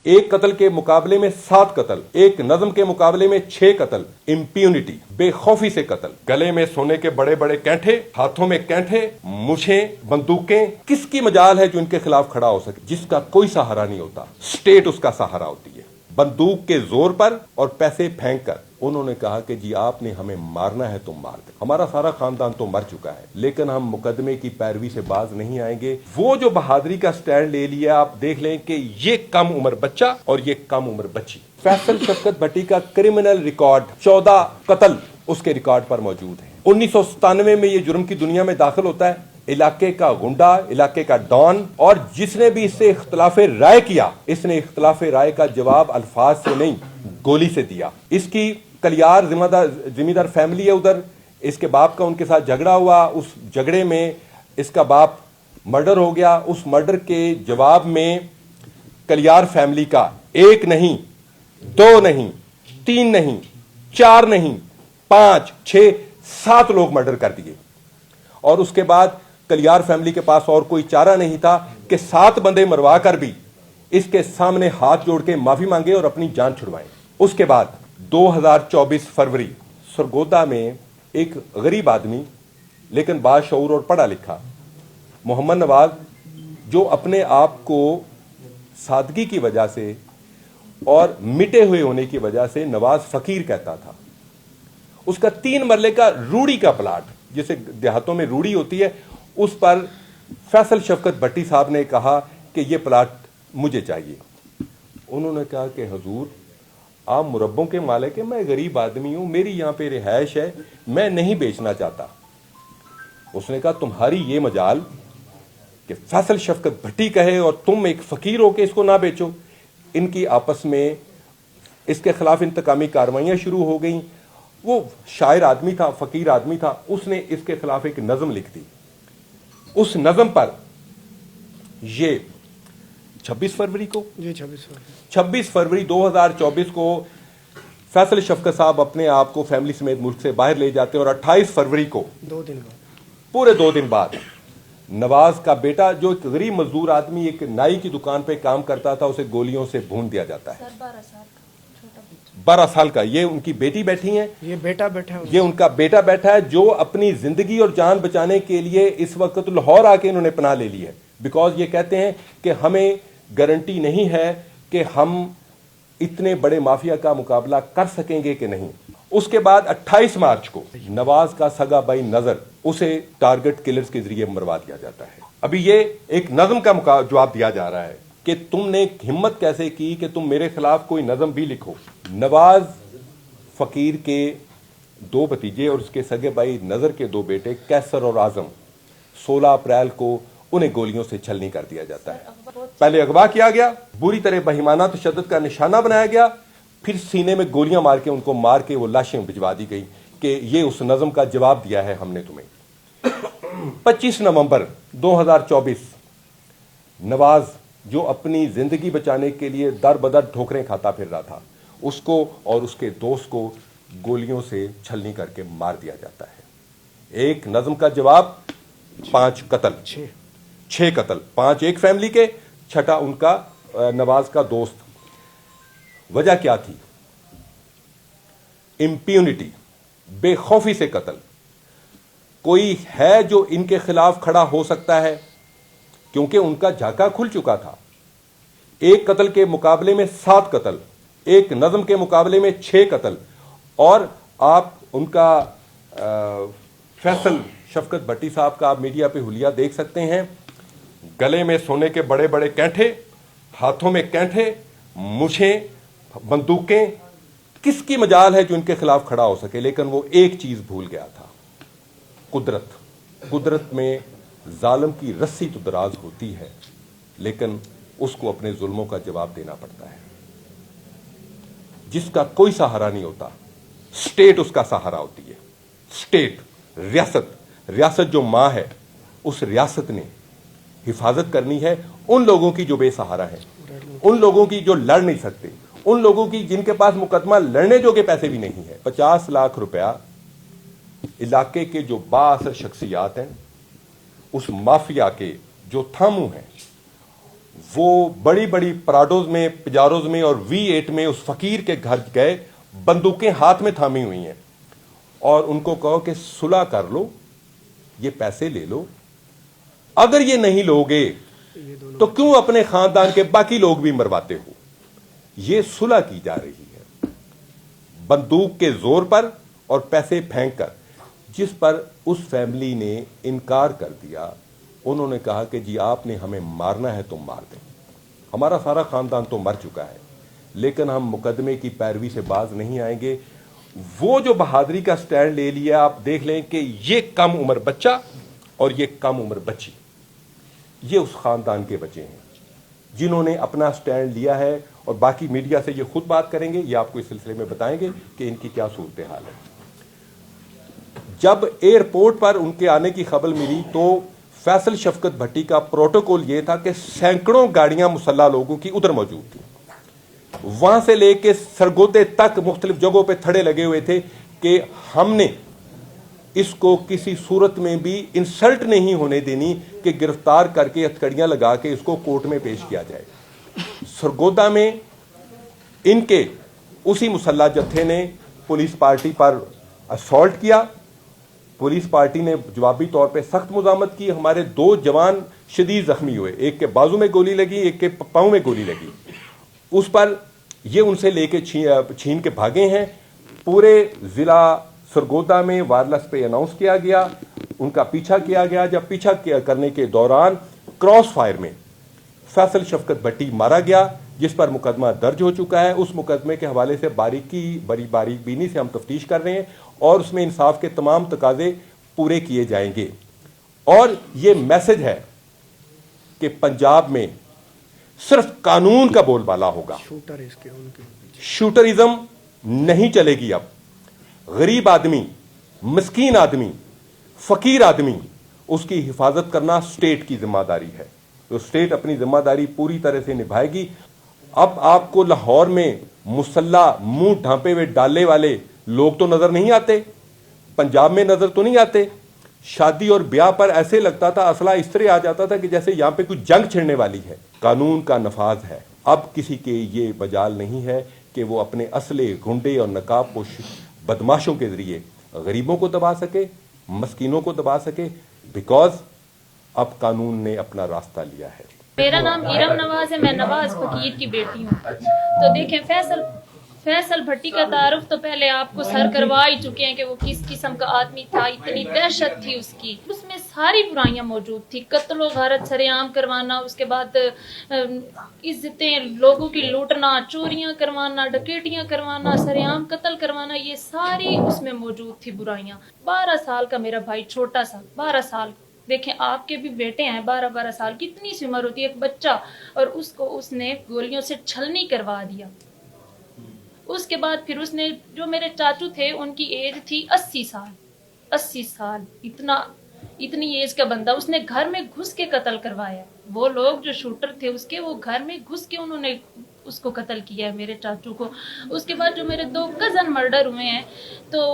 एक कत्ल के मुकाबले में 7 कत्ल, एक नज्म के मुकाबले में 6 कत्ल, इम्प्यूनिटी, बेखौफी से कत्ल, गले में सोने के बड़े बड़े कैंठे, हाथों में कैंठे, मुछें, बंदूकें, किसकी मजाल है जो इनके खिलाफ खड़ा हो सके? जिसका कोई सहारा नहीं होता, स्टेट उसका सहारा होती है। बंदूक के जोर पर और पैसे फेंक कर उन्होंने कहा कि जी आपने हमें मारना है तो मार दे। हमारा सारा खानदान तो मर चुका है, लेकिन हम मुकदमे की पैरवी से बाज नहीं आएंगे। वो जो बहादुरी का स्टैंड ले लिया, आप देख लें कि ये कम उम्र बच्चा और ये कम उम्र बच्ची। फैसल शफकत भट्टी का क्रिमिनल रिकॉर्ड 14 कत्ल उसके रिकॉर्ड पर मौजूद है। 1997 में ये जुर्म की दुनिया में दाखिल होता है। इलाके का गुंडा, इलाके का डॉन, और जिसने भी इससे इख्तिलाफ राय किया, इसने इख्तिलाफ राय का जवाब अल्फाज से नहीं गोली से दिया। इसकी कलियार जिम्मेदार फैमिली है उधर, इसके बाप का उनके साथ झगड़ा हुआ, उस झगड़े में इसका बाप मर्डर हो गया। उस मर्डर के जवाब में कलियार फैमिली का 1 नहीं, 2 नहीं, 3 नहीं, 4 नहीं, 5, 6, 7 लोग मर्डर कर दिए। और उसके बाद कलियार फैमिली के पास और कोई चारा नहीं था कि 7 बंदे मरवा कर भी इसके सामने हाथ जोड़ के माफी मांगे और अपनी जान छुड़वाएं। उसके बाद 2024 फरवरी सरगोदा में एक गरीब आदमी लेकिन बाशऊर और पढ़ा लिखा मोहम्मद नवाज, जो अपने आप को सादगी की वजह से और मिटे हुए होने की वजह से नवाज फकीर कहता था, उसका 3 मरले का रूड़ी का प्लाट, जिसे देहातों में रूड़ी होती है, उस पर फैसल शफकत भट्टी साहब ने कहा कि यह प्लाट मुझे चाहिए। उन्होंने कहा कि हुजूर आप मुरब्बों के मालिक हैं, मैं गरीब आदमी हूं, मेरी यहां पे रिहाइश है, मैं नहीं बेचना चाहता। उसने कहा तुम्हारी ये मजाल कि फैसल शफकत भट्टी कहे और तुम एक फकीर हो के इसको ना बेचो। इनकी आपस में इसके खिलाफ इंतकामी कार्रवाइयां शुरू हो गई। वो शायर आदमी था, फकीर आदमी था, उसने इसके खिलाफ एक नज्म लिख दी। उस नज्म पर ये 26 फरवरी को 26 फरवरी 2024 को फैसल शफकत साहब अपने आप को फैमिली समेत मुल्क से बाहर ले जाते हैं। और 28 फरवरी को पूरे 2 दिन बाद नवाज का बेटा, जो एक गरीब मजदूर आदमी एक नाई की दुकान पे काम करता था, उसे गोलियों से भून दिया जाता है। 12 साल का ये उनकी बेटी बैठी है, ये बेटा बैठा है, ये उनका बेटा बैठा है, जो अपनी जिंदगी और जान बचाने के लिए इस वक्त लाहौर आके इन्होंने पनाह ले ली है। बिकॉज ये कहते हैं कि हमें गारंटी नहीं है कि हम इतने बड़े माफिया का मुकाबला कर सकेंगे कि नहीं। उसके बाद 28 मार्च को नवाज का सगा भाई नजर, उसे टारगेट किलर्स के जरिए मरवा दिया जाता है। अभी ये एक नज्म का जवाब दिया जा रहा है कि तुमने हिम्मत कैसे की कि तुम मेरे खिलाफ कोई नज्म भी लिखो। नवाज फकीर के 2 भतीजे और उसके सगे भाई नजर के 2 बेटे कैसर और आजम 16 अप्रैल को उन्हें गोलियों से छलनी कर दिया जाता है। पहले अगवा किया गया, बुरी तरह बहिमाना तशद्दुद का निशाना बनाया गया, फिर सीने में गोलियां मार के उनको मार के वो लाशें भिजवा दी गई कि ये उस नज्म का जवाब दिया है हमने तुम्हें। 25 नवंबर 2024 नवाज, जो अपनी जिंदगी बचाने के लिए दर बदर ठोकरें खाता फिर रहा था, उसको और उसके दोस्त को गोलियों से छलनी करके मार दिया जाता है। एक नज्म का जवाब, 5 कत्ल, 6 कत्ल, 5 एक फैमिली के, 6ठा उनका नवाज का दोस्त। वजह क्या थी? इम्प्यूनिटी, बेखौफी से कत्ल। कोई है जो इनके खिलाफ खड़ा हो सकता है? क्योंकि उनका झाका खुल चुका था। एक कत्ल के मुकाबले में 7 कत्ल, एक नज्म के मुकाबले में 6 कत्ल, और आप उनका फैसल शफकत भट्टी साहब का आप मीडिया पे हुलिया देख सकते हैं। गले में सोने के बड़े बड़े कैंठे, हाथों में कैंठे, मुछें, बंदूकें, किसकी मजाल है जो इनके खिलाफ खड़ा हो सके? लेकिन वो एक चीज भूल गया था, कुदरत। कुदरत में जालिम की रस्सी तो दराज होती है, लेकिन उसको अपने जुल्मों का जवाब देना पड़ता है। जिसका कोई सहारा नहीं होता, स्टेट उसका सहारा होती है। स्टेट, रियासत, रियासत जो मां है, उस रियासत ने हिफाजत करनी है उन लोगों की जो बेसहारा है, उन लोगों की जो लड़ नहीं सकते, उन लोगों की जिनके पास मुकदमा लड़ने जोगे पैसे भी नहीं है। 50 लाख रुपया इलाके के जो बाअसर शख्सियात हैं, उस माफिया के जो थामू हैं, वो बड़ी बड़ी पराडोज में, पिजारोज में और V8 में उस फकीर के घर गए, बंदूकें हाथ में थामी हुई हैं, और उनको कहो कि सुलह कर लो, ये पैसे ले लो, अगर ये नहीं लोगे तो क्यों अपने खानदान के बाकी लोग भी मरवाते हो। ये सुलह की जा रही है बंदूक के जोर पर और पैसे फेंक कर, जिस पर उस फैमिली ने इनकार कर दिया। उन्होंने कहा कि जी आपने हमें मारना है तो मार दें, हमारा सारा खानदान तो मर चुका है, लेकिन हम मुकदमे की पैरवी से बाज नहीं आएंगे। वो जो बहादुरी का स्टैंड ले लिया, आप देख लें कि ये कम उम्र बच्चा और ये कम उम्र बच्ची, ये उस खानदान के बच्चे हैं जिन्होंने अपना स्टैंड लिया है, और बाकी मीडिया से ये खुद बात करेंगे, ये आपको इस सिलसिले में बताएंगे कि इनकी क्या सूरत हाल है। जब एयरपोर्ट पर उनके आने की खबर मिली तो फैसल शफकत भट्टी का प्रोटोकॉल ये था कि सैकड़ों गाड़ियां मुसल्ला लोगों की उधर मौजूद थी, वहां से लेके सरगोदे तक मुख्तलिफ जगहों पे थड़े लगे हुए थे कि हमने इसको किसी सूरत में भी इंसल्ट नहीं होने देनी कि गिरफ्तार करके हथकड़ियां लगा के इसको कोर्ट में पेश किया जाए। सरगोदा में इनके उसी मुसल्ला जत्थे ने पुलिस पार्टी पर असॉल्ट किया, पुलिस पार्टी ने जवाबी तौर पे सख्त मुजामत की। हमारे 2 जवान शदीद जख्मी हुए, एक के बाजू में गोली लगी, एक के पांव में गोली लगी। उस पर ये उनसे लेके छीन के भागे हैं। पूरे जिला सरगोदा में वायरलेस पे अनाउंस किया गया, उनका पीछा किया गया। जब पीछा करने के दौरान क्रॉस फायर में फैसल शफकत भट्टी मारा गया, जिस पर मुकदमा दर्ज हो चुका है। उस मुकदमे के हवाले से बारीबीनी से हम तफ्तीश कर रहे हैं और उसमें इंसाफ के तमाम तकाजे पूरे किए जाएंगे। और ये मैसेज है कि पंजाब में सिर्फ कानून का बोलबाला होगा, शूटरिज्म नहीं चलेगी। अब गरीब आदमी, मिस्कीन आदमी, फकीर आदमी, उसकी हिफाजत करना स्टेट की जिम्मेदारी है, तो स्टेट अपनी जिम्मेदारी पूरी तरह से निभाएगी। अब आपको लाहौर में मुसल्ला मुंह ढांपे हुए डाले वाले लोग तो नजर नहीं आते, पंजाब में नजर तो नहीं आते। शादी और ब्याह पर ऐसे लगता था, असला इस तरह आ जाता था कि जैसे यहां पे कुछ जंग छिड़ने वाली है। कानून का नफाज है। अब किसी के ये मजाल नहीं है कि वो अपने असले, गुंडे और नकाबपोश बदमाशों के जरिए गरीबों को दबा सके, मस्कीनों को दबा सके, बिकॉज अब कानून ने अपना रास्ता लिया है। मेरा नाम इरम नवाज है, मैं नवाज फकीर की बेटी हूँ। तो देखें, फैसल भट्टी का तारुफ तो पहले आपको सर करवा ही चुके हैं कि वो किस किस्म का आदमी था। इतनी दहशत थी उसकी, उसमें सारी बुराइयां मौजूद थी। कत्ल व गारत सरेआम करवाना, उसके बाद इज्जतें लोगों की लूटना, चोरियां करवाना, डकैतियां करवाना, सरेआम कत्ल करवाना, ये सारी उसमें मौजूद थी बुराइयां। 12 साल का मेरा भाई, छोटा सा 12 साल, देखें आपके भी बेटे हैं 12-12 साल, कितनी सी उम्र होती है एक बच्चा, और उसको उसने गोलियों से छलनी करवा दिया। उसके बाद फिर उसने, जो मेरे चाचू थे उनकी एज थी 80 साल, इतनी एज का बंदा उसने घर में घुस के कत्ल करवाया। वो लोग जो शूटर थे उसके, वो घर में घुस के उन्होंने उसको कत्ल किया है, मेरे चाचू को। उसके बाद जो मेरे 2 कज़न मर्डर हुए हैं, तो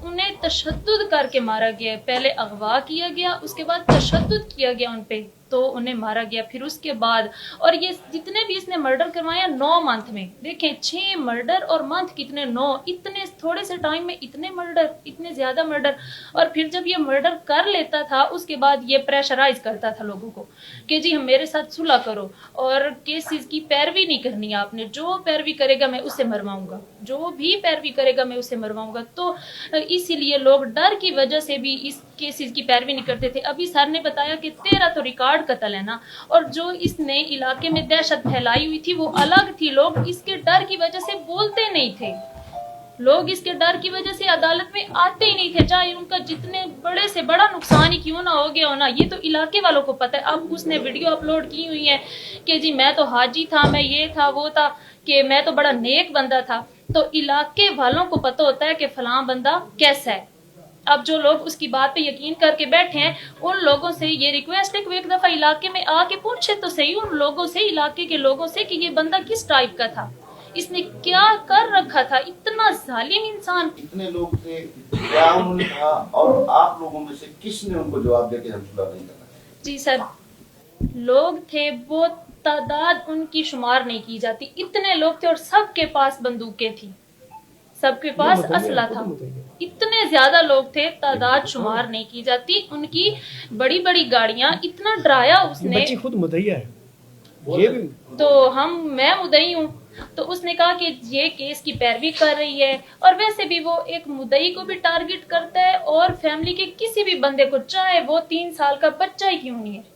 उन्हें तशद्दुद करके मारा गया। पहले अगवा किया गया, उसके बाद तशद्दुद किया गया उन पे, तो उन्हें मारा गया। फिर उसके बाद, और ये जितने भी इसने मर्डर करवाया 9 मंथ में, देखें 6 मर्डर और मंथ कितने 9, इतने थोड़े से टाइम में इतने मर्डर, इतने ज्यादा मर्डर। और फिर जब ये मर्डर कर लेता था, उसके बाद ये प्रेशराइज करता था लोगों को कि जी हम मेरे साथ सुलह करो, और केसेस की पैरवी नहीं करनी आपने, जो पैरवी करेगा मैं उसे मरवाऊंगा, जो भी पैरवी करेगा मैं उसे मरवाऊंगा। तो इसीलिए लोग डर की वजह से भी इस केसेस की पैरवी नहीं करते थे। अभी सर ने बताया कि 13 तो रिकॉर्ड कत्ल है ना, और जो इसने इलाके में दहशत फैलाई हुई थी वो अलग थी। लोग इसके डर की वजह से बोलते नहीं थे, लोग इसके डर की वजह से अदालत में आते ही नहीं थे, चाहे उनका जितने बड़े से बड़ा नुकसान ही क्यों ना हो गया हो ना। ये तो इलाके वालों को पता है। अब उसने वीडियो अपलोड की हुई है कि जी मैं तो हाजी था, मैं ये था वो था, कि मैं तो बड़ा नेक बंदा था। तो इलाके वालों को पता होता है कि फलां बंदा कैसा है। अब जो लोग उसकी बात पे यकीन करके बैठे हैं, उन लोगों से ये रिक्वेस्ट है कि एक दफा इलाके में आके पूछे तो सही उन लोगों से, इलाके के लोगों से, कि ये बंदा किस टाइप का था, इसने क्या कर रखा था, इतना जालिम इंसान। इतने लोग थे, क्या उन्होंने कहा, और आप लोगों में से किसने उनको जवाब दिया कि हम सुलह नहीं करना? जी सर, लोग थे, बहुत तादाद उनकी शुमार नहीं की जाती, इतने लोग थे और सबके पास बंदूकें थी, सबके पास असला था, इतने ज्यादा लोग थे, तादाद शुमार नहीं की जाती। उनकी बड़ी बड़ी गाड़ियां, इतना डराया उसने। बच्ची खुद मुद्दईया है ये भी। तो मैं मुद्दई हूँ, तो उसने कहा कि ये केस की पैरवी कर रही है, और वैसे भी वो एक मुद्दई को भी टारगेट करता है और फैमिली के किसी भी बंदे को, चाहे वो 3 साल का बच्चा ही क्यों नहीं है,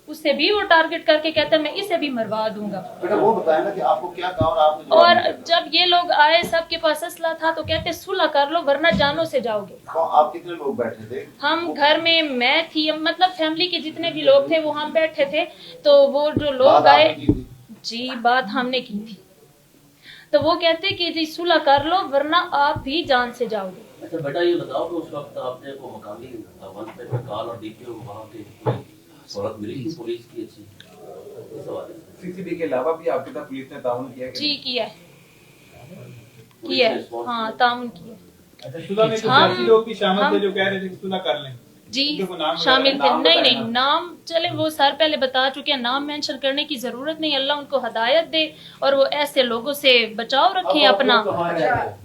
उससे भी वो टारगेट करके कहता है मैं इसे भी मरवा दूंगा। बेटा वो बताया ना कि आपको क्या कहा और आपने जवाब और नहीं दिया। जब ये लोग आए, सबके पास असला था, तो कहते सुलह कर लो वरना जानों से जाओगे। तो आप कितने लोग बैठे थे? हम घर में, मैं थी, मतलब फैमिली के जितने भी लोग थे वो हम बैठे थे। तो वो जो लोग बात आए, आपने की थी? जी बात हमने की थी, तो वो कहते कि जी सुलह कर लो वरना आप भी जान से जाओगे। अच्छा बेटा ये बताओ कि उस वक्त आपने को मकामी वन पे कॉल और डीपीओ वहाँ पे कोई सूरत मिली थी पुलिस की अच्छी इस हवाले से? सीसीबी के अलावा भी आपके साथ पुलिस ने ताउन किया कि जी किया है, पुलिस किया ने है, response हाँ किया? ताउन किया। अच्छा, सुलह में कुछ हम- ऐसे लोग भी शामिल थे हम- जो कह रहे थे कि सुलह कर लें। जी उनके को नाम शामिल थे। नाम नहीं बताया नहीं ना। नाम चले वो सर पहले बता चुके हैं, नाम मेंशन करने की जरूरत नहीं, अल्लाह उनको हदायत दे और वो ऐसे लोगों से बचाव रखें अपना। कहाँ रहते हैं?